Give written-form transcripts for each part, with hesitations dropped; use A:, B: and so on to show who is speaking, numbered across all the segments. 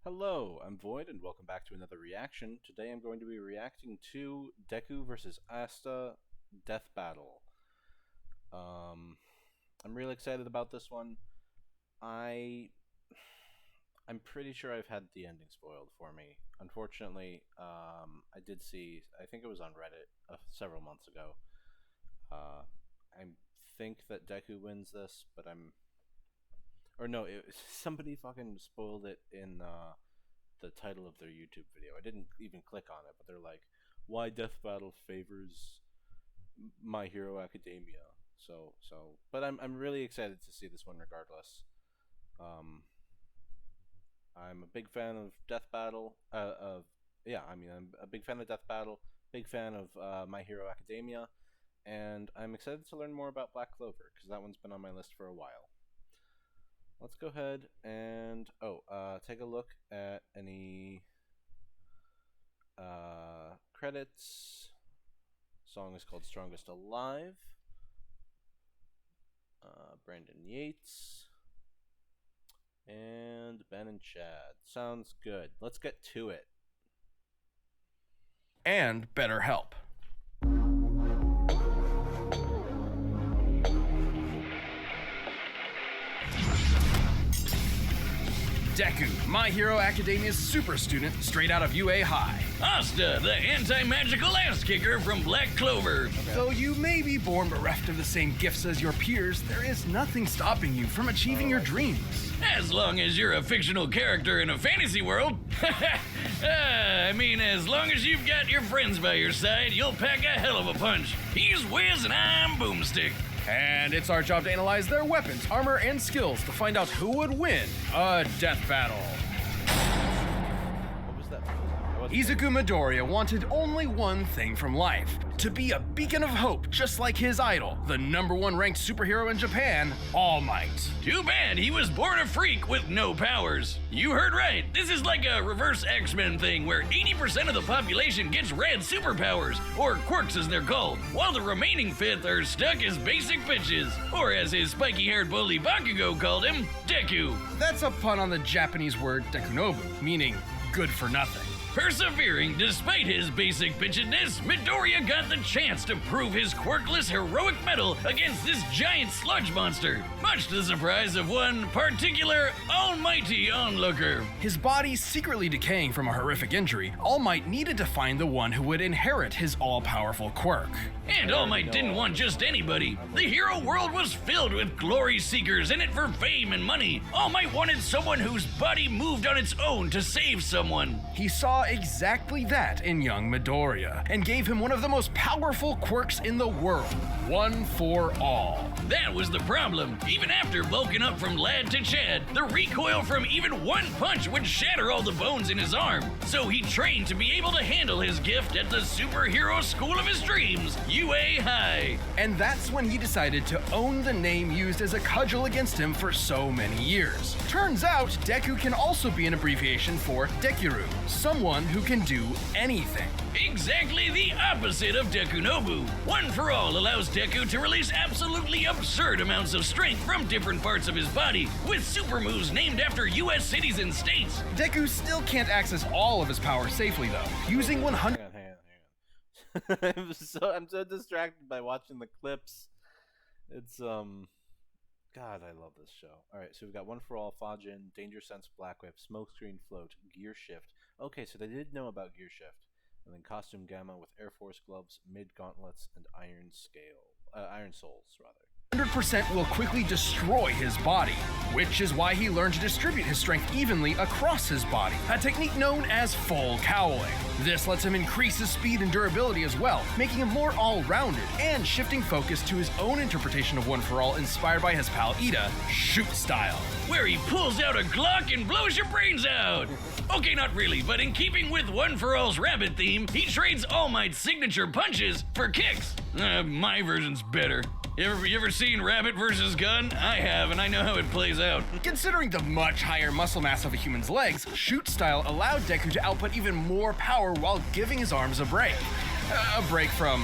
A: Hello, I'm Void, and welcome back to another reaction. Today I'm going to be reacting to Deku vs. Asta Death Battle. I'm really excited about this one. I'm pretty sure I've had the ending spoiled for me. Unfortunately, I did see, I think it was on Reddit several months ago. I think that Deku wins this, but somebody fucking spoiled it in the title of their YouTube video. I didn't even click on it, but they're like, "Why Death Battle favors My Hero Academia?" But I'm really excited to see this one regardless. I'm a big fan of Death Battle. I'm a big fan of Death Battle. Big fan of My Hero Academia, and I'm excited to learn more about Black Clover because that one's been on my list for a while. Let's go ahead and take a look at any credits. Song is called Strongest Alive. Brandon Yates and Ben and Chad. Sounds good. Let's get to it.
B: And BetterHelp. Deku, My Hero Academia's super student straight out of UA High.
C: Asta, the anti-magical ass kicker from Black Clover.
B: Though you may be born bereft of the same gifts as your peers, there is nothing stopping you from achieving your dreams.
C: As long as you're a fictional character in a fantasy world. As long as you've got your friends by your side, you'll pack a hell of a punch. He's Wiz and I'm Boomstick.
B: And it's our job to analyze their weapons, armor, and skills to find out who would win a death battle.
A: What was that?
B: Izuku Midoriya wanted only one thing from life: to be a beacon of hope, just like his idol, the #1 ranked superhero in Japan, All Might.
C: Too bad he was born a freak with no powers. You heard right, this is like a reverse X-Men thing where 80% of the population gets rad superpowers, or quirks as they're called, while the remaining fifth are stuck as basic bitches, or as his spiky-haired bully Bakugo called him, Deku.
B: That's a pun on the Japanese word dekunobu, meaning good for nothing.
C: Persevering despite his basic bitchedness, Midoriya got the chance to prove his quirkless heroic mettle against this giant sludge monster, much to the surprise of one particular almighty onlooker.
B: His body secretly decaying from a horrific injury, All Might needed to find the one who would inherit his all-powerful quirk.
C: And All Might didn't want just anybody. The hero world was filled with glory seekers in it for fame and money. All Might wanted someone whose body moved on its own to save someone.
B: He saw exactly that in young Midoriya, and gave him one of the most powerful quirks in the world, One for All.
C: That was the problem. Even after bulking up from lad to Chad, the recoil from even one punch would shatter all the bones in his arm. So he trained to be able to handle his gift at the superhero school of his dreams, UA High.
B: And that's when he decided to own the name used as a cudgel against him for so many years. Turns out, Deku can also be an abbreviation for Dekiru, someone who can do anything.
C: Exactly the opposite of Dekunobu. One for All allows Deku to release absolutely absurd amounts of strength from different parts of his body, with super moves named after US cities and states.
B: Deku still can't access all of his power safely though, using 100.
A: Hang on. I'm so distracted by watching the clips. It's God, I love this show. Alright, so we've got One for All, Fajin, Danger Sense, Black Whip, Smokescreen Float, Gear Shift. Okay, so they did know about Gear Shift. And then Costume Gamma with Air Force Gloves, Mid Gauntlets, and Iron Souls, rather.
B: 100% will quickly destroy his body, which is why he learned to distribute his strength evenly across his body, a technique known as full cowling. This lets him increase his speed and durability as well, making him more all-rounded, and shifting focus to his own interpretation of One for All inspired by his pal Ida, Shoot Style,
C: where he pulls out a Glock and blows your brains out. Okay, not really, but in keeping with One for All's rabbit theme, he trades All Might's signature punches for kicks. My version's better. You ever seen Rabbit vs. Gun? I have, and I know how it plays out.
B: Considering the much higher muscle mass of a human's legs, Shoot Style allowed Deku to output even more power while giving his arms a break. A break from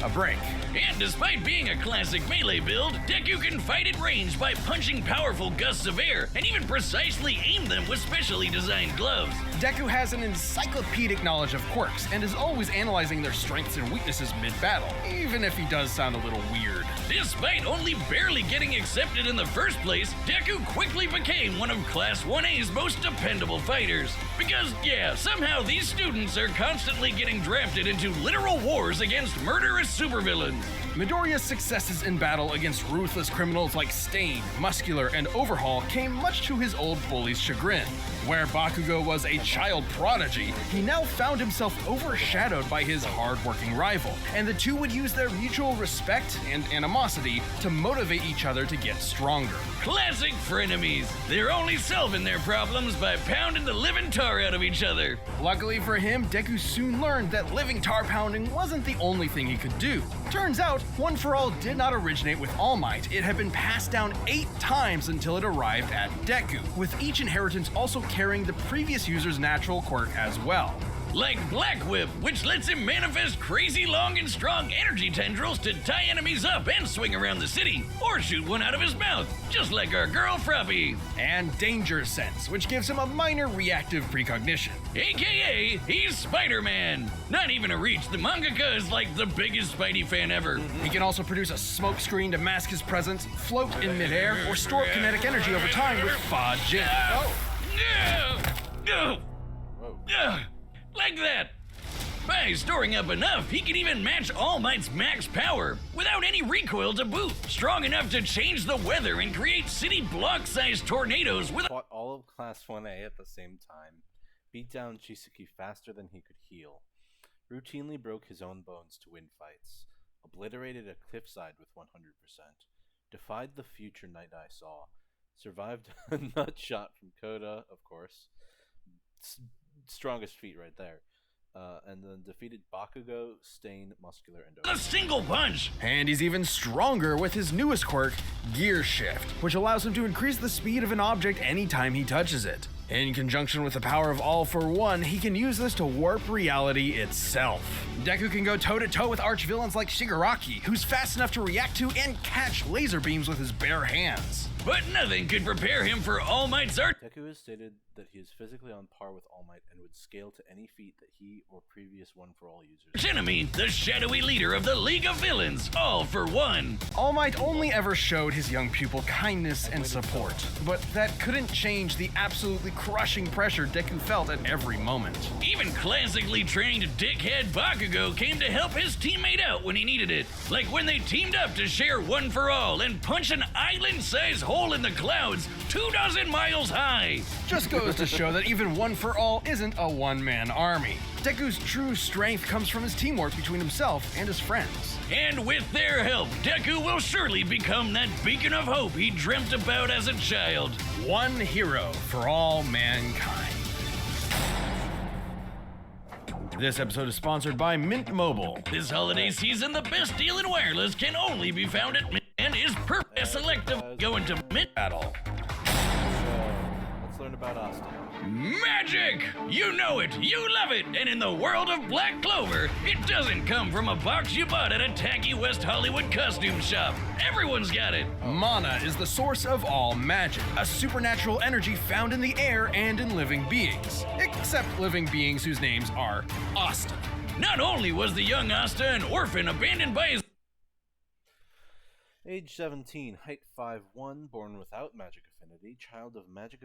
B: a break.
C: And despite being a classic melee build, Deku can fight at range by punching powerful gusts of air and even precisely aim them with specially designed gloves.
B: Deku has an encyclopedic knowledge of quirks and is always analyzing their strengths and weaknesses mid-battle, even if he does sound a little weird.
C: Despite only barely getting accepted in the first place, Deku quickly became one of Class 1A's most dependable fighters. Because, yeah, somehow these students are constantly getting drafted into literal wars against murderous supervillains.
B: Midoriya's successes in battle against ruthless criminals like Stain, Muscular, and Overhaul came much to his old bully's chagrin. Where Bakugo was a child prodigy, he now found himself overshadowed by his hard-working rival, and the two would use their mutual respect and animosity to motivate each other to get stronger.
C: Classic frenemies. They're only solving their problems by pounding the living tar out of each other.
B: Luckily for him, Deku soon learned that living tar pounding wasn't the only thing he could do. Turns out, One for All did not originate with All Might. It had been passed down 8 times until it arrived at Deku, with each inheritance also carrying the previous user's natural quirk as well.
C: Like Black Whip, which lets him manifest crazy long and strong energy tendrils to tie enemies up and swing around the city, or shoot one out of his mouth, just like our girl Fruppy.
B: And Danger Sense, which gives him a minor reactive precognition.
C: AKA, he's Spider-Man. Not even a reach, the mangaka is like the biggest Spidey fan ever.
B: He can also produce a smoke screen to mask his presence, float in midair, or store kinetic energy over time with Fa Jin.
C: Like that. By storing up enough, he can even match All Might's max power, without any recoil to boot. Strong enough to change the weather and create city block-sized tornadoes with
A: Fought all of Class 1A at the same time, beat down Chisaki faster than he could heal, routinely broke his own bones to win fights, obliterated a cliffside with 100%, defied the future Night Eye saw, survived a nut shot from Koda, of course, strongest feat right there, and then defeated Bakugo, Stain, Muscular, and
C: a single punch!
B: And he's even stronger with his newest quirk, Gear Shift, which allows him to increase the speed of an object anytime he touches it. In conjunction with the power of All for One, he can use this to warp reality itself. Deku can go toe-to-toe with arch-villains like Shigaraki, who's fast enough to react to and catch laser beams with his bare hands.
C: But nothing could prepare him for All Might's art.
A: Deku has stated that he is physically on par with All Might and would scale to any feat that he or previous One for All users.
C: Enemy, the shadowy leader of the League of Villains, All for One.
B: All Might only ever showed his young pupil kindness and support, but that couldn't change the absolutely crushing pressure Deku felt at every moment.
C: Even classically trained dickhead Bakugo came to help his teammate out when he needed it. Like when they teamed up to share One for All and punch an island-sized hole in the clouds 24 miles high.
B: Just goes to show that even One for All isn't a one-man army. Deku's true strength comes from his teamwork between himself and his friends.
C: And with their help, Deku will surely become that beacon of hope he dreamt about as a child.
B: One hero for all mankind. This episode is sponsored by Mint Mobile.
C: This holiday season, the best deal in wireless can only be found at Mint and is perfect selective. Going to Mint
B: Battle.
A: Let's learn about Asta.
C: Magic! You know it, you love it, and in the world of Black Clover, it doesn't come from a box you bought at a tacky West Hollywood costume shop. Everyone's got it.
B: Mana is the source of all magic, a supernatural energy found in the air and in living beings. Except living beings whose names are Asta.
C: Not only was the young Asta an orphan abandoned by his
A: Age 17, height 5'1", born without magic affinity, child of magic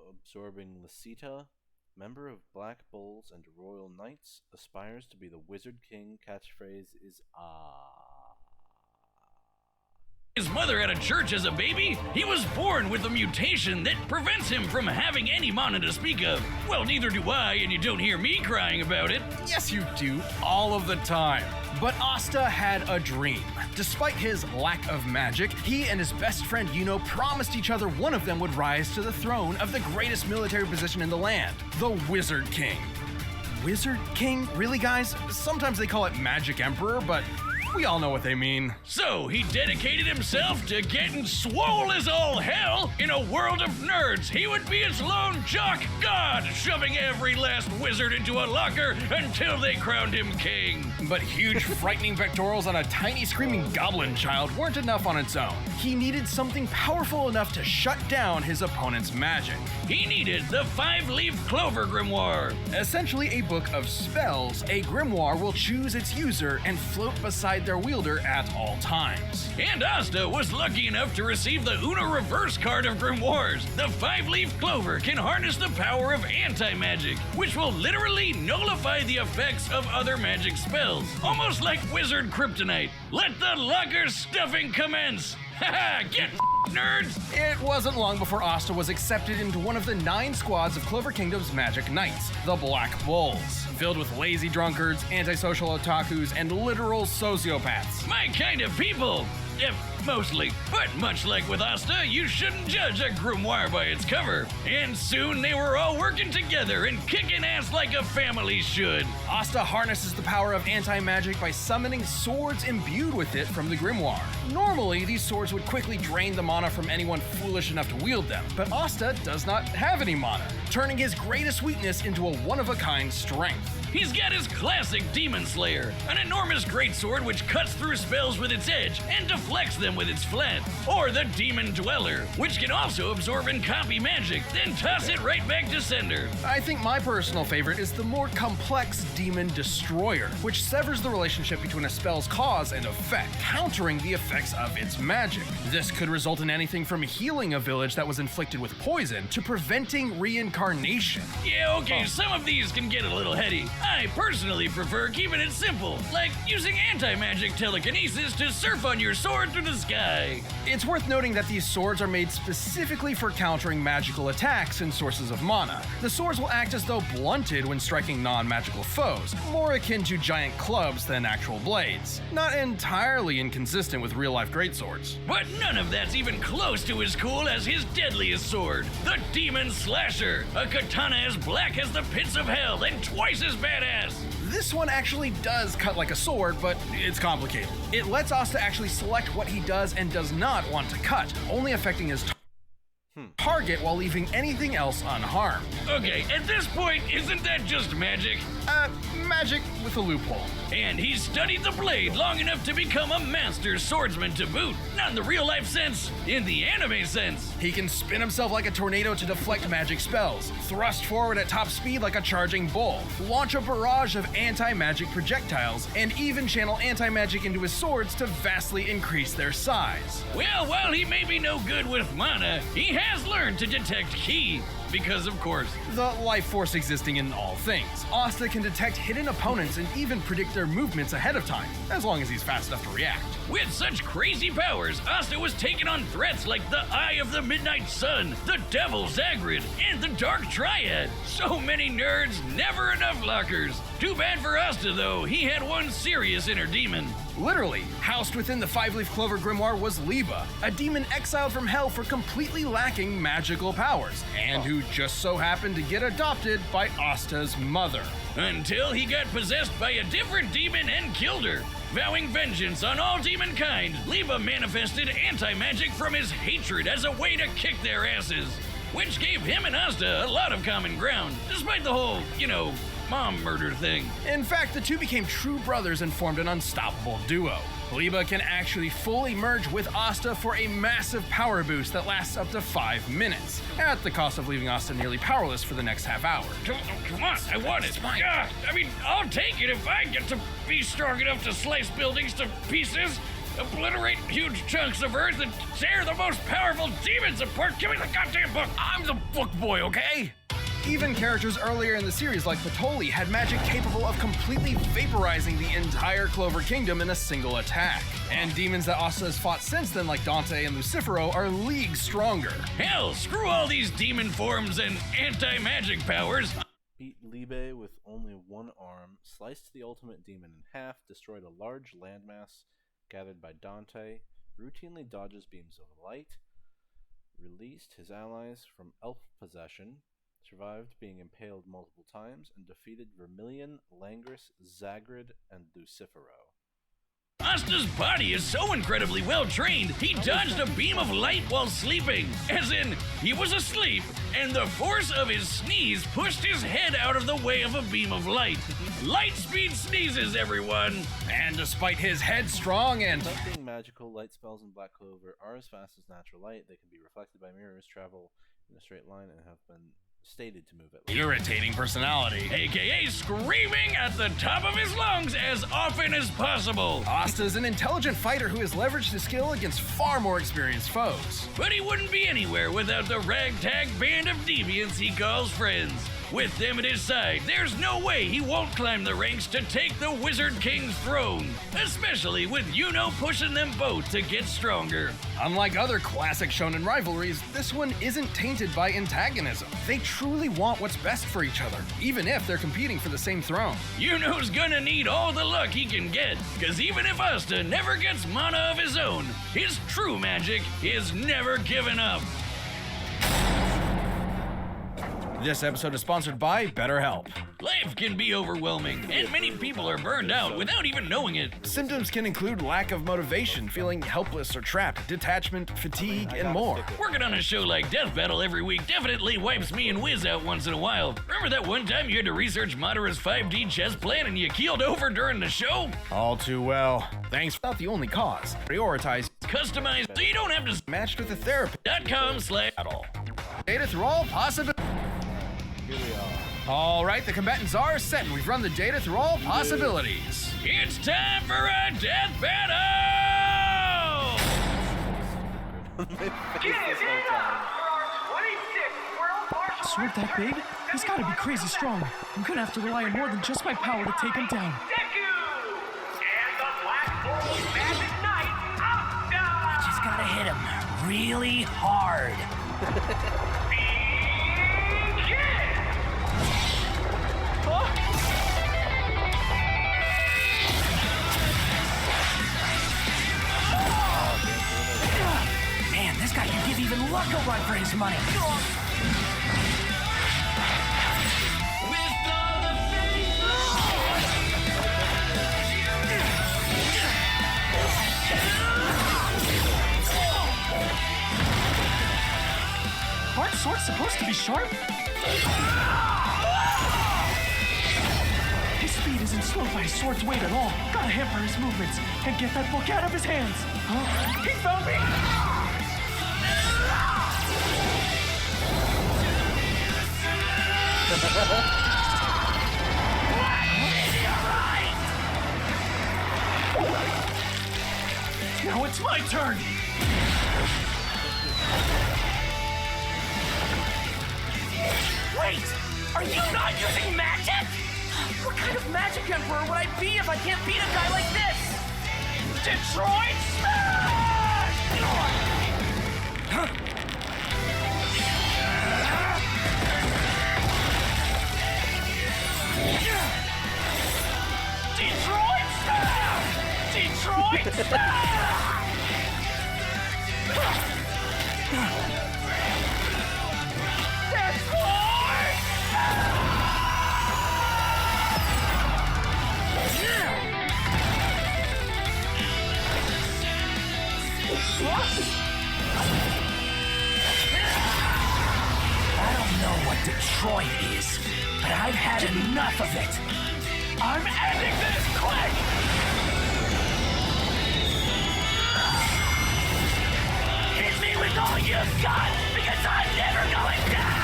A: absorbing Lasita, member of Black Bulls and Royal Knights, aspires to be the Wizard King. Catchphrase is
C: his mother at a church as a baby. He was born with a mutation that prevents him from having any mana to speak of. Well, neither do I, and you don't hear me crying about it.
B: Yes, you do, all of the time. But Asta had a dream. Despite his lack of magic, he and his best friend Yuno promised each other one of them would rise to the throne of the greatest military position in the land, the Wizard King. Wizard King? Really, guys? Sometimes they call it Magic Emperor, but We all know what they mean.
C: So he dedicated himself to getting swole as all hell. In a world of nerds, he would be its lone jock god, shoving every last wizard into a locker until they crowned him king.
B: But huge, frightening pectorals on a tiny, screaming goblin child weren't enough on its own. He needed something powerful enough to shut down his opponent's magic.
C: He needed the 5-leaf clover grimoire.
B: Essentially a book of spells, a grimoire will choose its user and float beside their wielder at all times.
C: And Asta was lucky enough to receive the Uno reverse card of grimoires. The 5-leaf clover can harness the power of anti-magic, which will literally nullify the effects of other magic spells. Almost like wizard kryptonite. Let the locker stuffing commence! Haha, get nerds!
B: It wasn't long before Asta was accepted into one of the 9 squads of Clover Kingdom's Magic Knights, the Black Bulls, filled with lazy drunkards, antisocial otakus, and literal sociopaths.
C: My kind of people! Mostly. But much like with Asta, you shouldn't judge a grimoire by its cover. And soon they were all working together and kicking ass like a family should.
B: Asta harnesses the power of anti-magic by summoning swords imbued with it from the grimoire. Normally, these swords would quickly drain the mana from anyone foolish enough to wield them, but Asta does not have any mana, turning his greatest weakness into a one-of-a-kind strength.
C: He's got his classic Demon Slayer, an enormous greatsword which cuts through spells with its edge and deflects them with its flat. Or the Demon Dweller, which can also absorb and copy magic, then toss it right back to sender.
B: I think my personal favorite is the more complex Demon Destroyer, which severs the relationship between a spell's cause and effect, countering the effects of its magic. This could result in anything from healing a village that was inflicted with poison to preventing reincarnation.
C: Yeah, okay, some of these can get a little heady. I personally prefer keeping it simple, like using anti-magic telekinesis to surf on your sword through the sky.
B: It's worth noting that these swords are made specifically for countering magical attacks and sources of mana. The swords will act as though blunted when striking non-magical foes, more akin to giant clubs than actual blades. Not entirely inconsistent with real-life greatswords.
C: But none of that's even close to as cool as his deadliest sword, the Demon Slasher, a katana as black as the pits of hell and twice as badass.
B: This one actually does cut like a sword, but it's complicated. It lets Asta actually select what he does and does not want to cut, only affecting his target while leaving anything else unharmed.
C: Okay, at this point, isn't that just magic?
B: Magic with a loophole.
C: And he's studied the blade long enough to become a master swordsman to boot. Not in the real life sense, in the anime sense.
B: He can spin himself like a tornado to deflect magic spells, thrust forward at top speed like a charging bull, launch a barrage of anti-magic projectiles, and even channel anti-magic into his swords to vastly increase their size.
C: Well, while he may be no good with mana, he has learned to detect ki. Because of course.
B: The life force existing in all things. Asta can detect hidden opponents and even predict their movements ahead of time, as long as he's fast enough to react.
C: With such crazy powers, Asta was taking on threats like the Eye of the Midnight Sun, the Devil Zagrid, and the Dark Triad. So many nerds, never enough lockers. Too bad for Asta though, he had one serious inner demon.
B: Literally, housed within the 5-leaf clover grimoire was Liba, a demon exiled from hell for completely lacking magical powers, and who just so happened to get adopted by Asta's mother.
C: Until he got possessed by a different demon and killed her. Vowing vengeance on all demonkind, Liba manifested anti-magic from his hatred as a way to kick their asses, which gave him and Asta a lot of common ground, despite the whole, mom murder thing.
B: In fact, the two became true brothers and formed an unstoppable duo. Liba can actually fully merge with Asta for a massive power boost that lasts up to 5 minutes, at the cost of leaving Asta nearly powerless for the next half hour.
C: Come on, I want it. Yeah, I'll take it if I get to be strong enough to slice buildings to pieces, obliterate huge chunks of earth, and tear the most powerful demons apart. Give me the goddamn book.
B: I'm the book boy, okay? Even characters earlier in the series like Patoli had magic capable of completely vaporizing the entire Clover Kingdom in a single attack. And demons that Asta has fought since then like Dante and Lucifero are leagues stronger.
C: Hell, screw all these demon forms and anti-magic powers.
A: Beat Libe with only one arm, sliced the ultimate demon in half, destroyed a large landmass gathered by Dante, routinely dodges beams of light, released his allies from elf possession, survived being impaled multiple times, and defeated Vermilion, Langris, Zagrid, and Lucifero.
C: Asta's body is so incredibly well trained, he dodged a beam of light while sleeping. As in, he was asleep, and the force of his sneeze pushed his head out of the way of a beam of light. Light speed sneezes, everyone!
B: And despite his headstrong and
A: Something magical, light spells in Black Clover are as fast as natural light. They can be reflected by mirrors, travel in a straight line, and have been stated to move at
B: irritating personality,
C: AKA screaming at the top of his lungs as often as possible.
B: Asta is an intelligent fighter who has leveraged his skill against far more experienced foes.
C: But he wouldn't be anywhere without the ragtag band of deviants he calls friends. With them at his side, there's no way he won't climb the ranks to take the Wizard King's throne, especially with Yuno pushing them both to get stronger.
B: Unlike other classic shonen rivalries, this one isn't tainted by antagonism. They truly want what's best for each other, even if they're competing for the same throne.
C: Yuno's gonna need all the luck he can get, cause even if Asta never gets mana of his own, his true magic is never given up.
B: This episode is sponsored by BetterHelp.
C: Life can be overwhelming, and many people are burned out without even knowing it.
B: Symptoms can include lack of motivation, feeling helpless or trapped, detachment, fatigue, and more.
C: Working on a show like Death Battle every week definitely wipes me and Wiz out once in a while. Remember that one time you had to research Madara's 5D chess plan and you keeled over during the show?
B: All too well. Thanks, not the only cause. Prioritize
C: Customized so you don't have to
B: matched with a therapist
C: .com/.
B: at all. Data through all possibilities.
A: Here we are.
B: All right, the combatants are set, and we've run the data through all possibilities.
C: It's time for a death battle!
D: Sword that big? He's gotta be crazy strong. I'm gonna have to rely on more than just my power to take him down.
E: Deku! And the Black Bull's Magic Knight, Asta!
F: Just gotta hit him really hard. Man, this guy can give even Luck a run for his money.
D: Aren't swords supposed to be sharp? His speed isn't slowed by his sword's weight at all. Gotta hamper his movements and get that book out of his hands. Huh? He found me! Now it's my turn!
F: Wait! Are you not using magic? What kind of magic emperor would I be if I can't beat a guy like this? Detroit Smash! Detroit Smash! Detroit Smash! I don't know what Detroit is, but I've had enough of it. I'm ending this quick! Hit me with all you've got, because I'm never going down!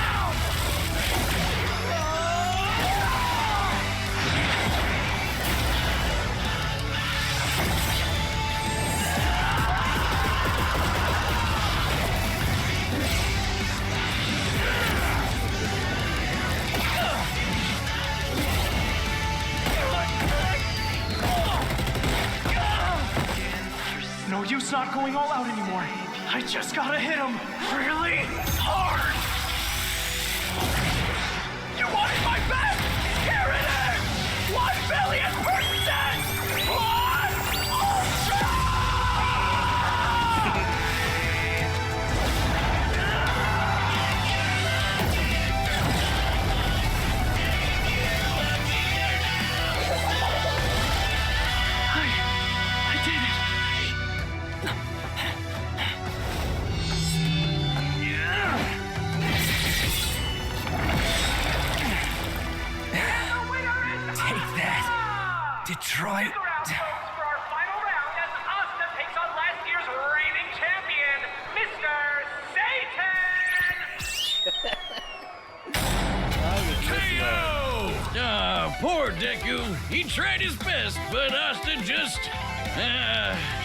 D: No use not going all out anymore. I just gotta hit him really hard. You wanted my best? Here it is! 1,000,000%! Blood Ultra! I did it.
B: Detroit.
E: Stick around, folks, for our final round as Asta takes on last year's reigning champion, Mr. Satan!
C: Ah, poor Deku. He tried his best, but Asta just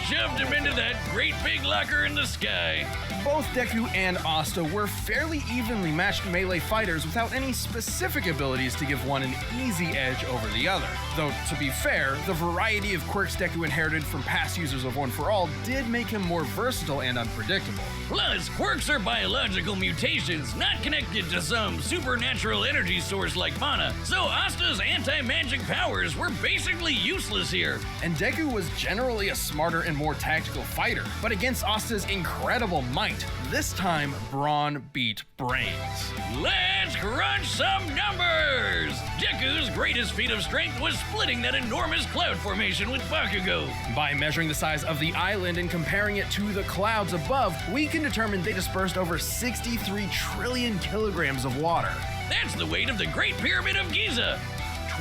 C: shoved him into that great big locker in the sky.
B: Both Deku and Asta were fairly evenly matched melee fighters without any specific abilities to give one an easy edge over the other. Though, to be fair, the variety of quirks Deku inherited from past users of One for All did make him more versatile and unpredictable.
C: Plus, quirks are biological mutations, not connected to some supernatural energy source like mana, so Asta's anti-magic powers were basically useless here.
B: And Deku was generally a smarter and more tactical fighter, but against Asta's incredible might, this time brawn beat brains.
C: Let's crunch some numbers! Deku's greatest feat of strength was splitting that enormous cloud formation with Bakugo.
B: By measuring the size of the island and comparing it to the clouds above, we can determine they dispersed over 63 trillion kilograms of water.
C: That's the weight of the Great Pyramid of Giza.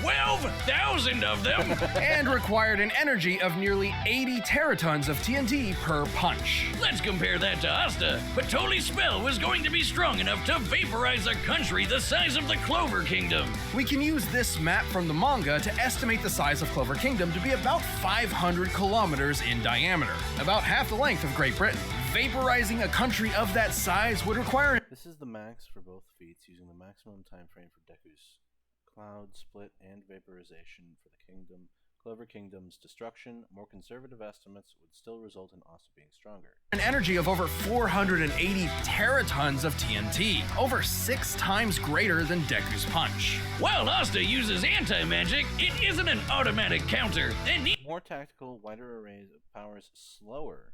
C: 12,000 of them!
B: And required an energy of nearly 80 teratons of TNT per punch.
C: Let's compare that to Asta. Patoli's spell was going to be strong enough to vaporize a country the size of the Clover Kingdom.
B: We can use this map from the manga to estimate the size of Clover Kingdom to be about 500 kilometers in diameter, about half the length of Great Britain. Vaporizing a country of that size would require...
A: This is the max for both feats, using the maximum time frame for Deku's cloud split and vaporization for the kingdom. Clover Kingdom's destruction. More conservative estimates would still result in Asta being stronger.
B: An energy of over 480 teratons of TNT, over 6 times greater than Deku's punch.
C: While Asta uses anti-magic, it isn't an automatic counter, and
A: More tactical, wider arrays of powers slower.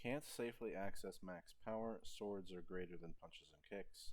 A: Can't safely access max power. Swords are greater than punches and kicks.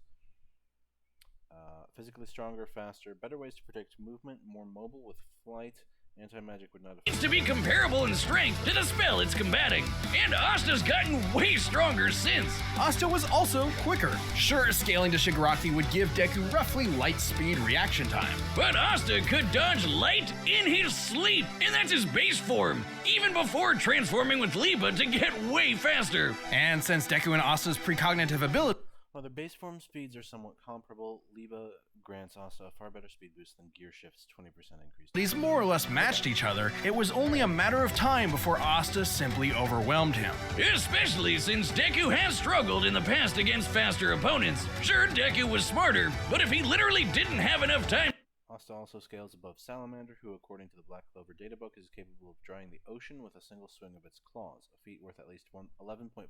A: Physically stronger, faster, better ways to predict movement, more mobile with flight. Anti-magic would not affect.
C: it's to be comparable in strength to the spell it's combating. And Asta's gotten way stronger since.
B: Asta was also quicker. Sure, scaling to Shigaraki would give Deku roughly light speed reaction time.
C: But Asta could dodge light in his sleep, and that's his base form, even before transforming with Liba to get way faster.
B: And since Deku and Asta's precognitive ability
A: While their base form speeds are somewhat comparable, Liba grants Asta a far better speed boost than Gear Shift's 20% increase.
B: these more or less matched each other, it was only a matter of time before Asta simply overwhelmed him.
C: Especially since Deku has struggled in the past against faster opponents. Sure, Deku was smarter, but if he literally didn't have enough time,
A: Asta also scales above Salamander, who, according to the Black Clover databook, is capable of drying the ocean with a single swing of its claws, a feat worth at least 11.5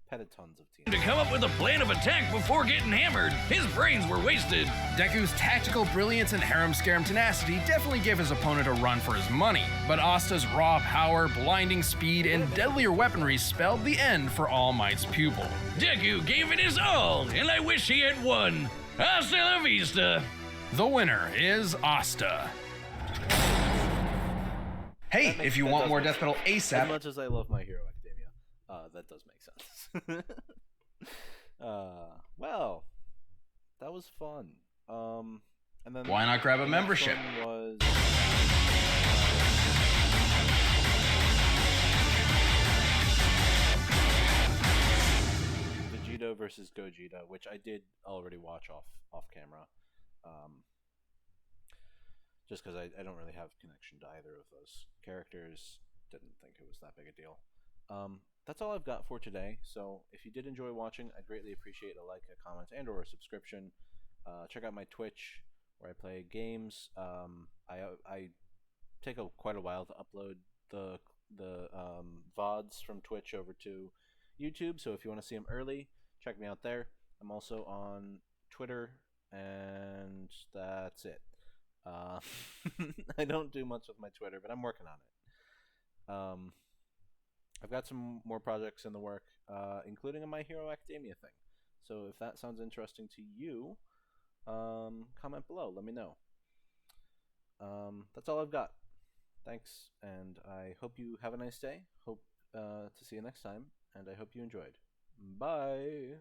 A: petatons of TNT.
C: to come up with a plan of attack before getting hammered, his brains were wasted.
B: Deku's tactical brilliance and harem-scarum tenacity definitely gave his opponent a run for his money, but Asta's raw power, blinding speed, and deadlier weaponry spelled the end for All Might's pupil.
C: Deku gave it his all, and I wish he had won. Hasta la vista.
B: The winner is Asta. Hey, if you want more Death Metal
A: As
B: ASAP,
A: much as I love My Hero Academia, that does make sense. Well, that was fun. And then
B: why not grab a
A: the next
B: membership?
A: one was Vegeta versus Gogeta, which I did already watch off camera. Just because I don't really have connection to either of those characters. Didn't think it was that big a deal. That's all I've got for today. So if you did enjoy watching, I'd greatly appreciate a like, a comment, and or a subscription. Check out my Twitch where I play games. I take quite a while to upload the VODs from Twitch over to YouTube. So if you want to see them early, check me out there. I'm also on Twitter, and that's it. I don't do much with my Twitter, but I'm working on it. I've got some more projects in the work, including a My Hero Academia thing. So if that sounds interesting to you, comment below. Let me know. That's all I've got. Thanks, and I hope you have a nice day. Hope to see you next time, and I hope you enjoyed. Bye!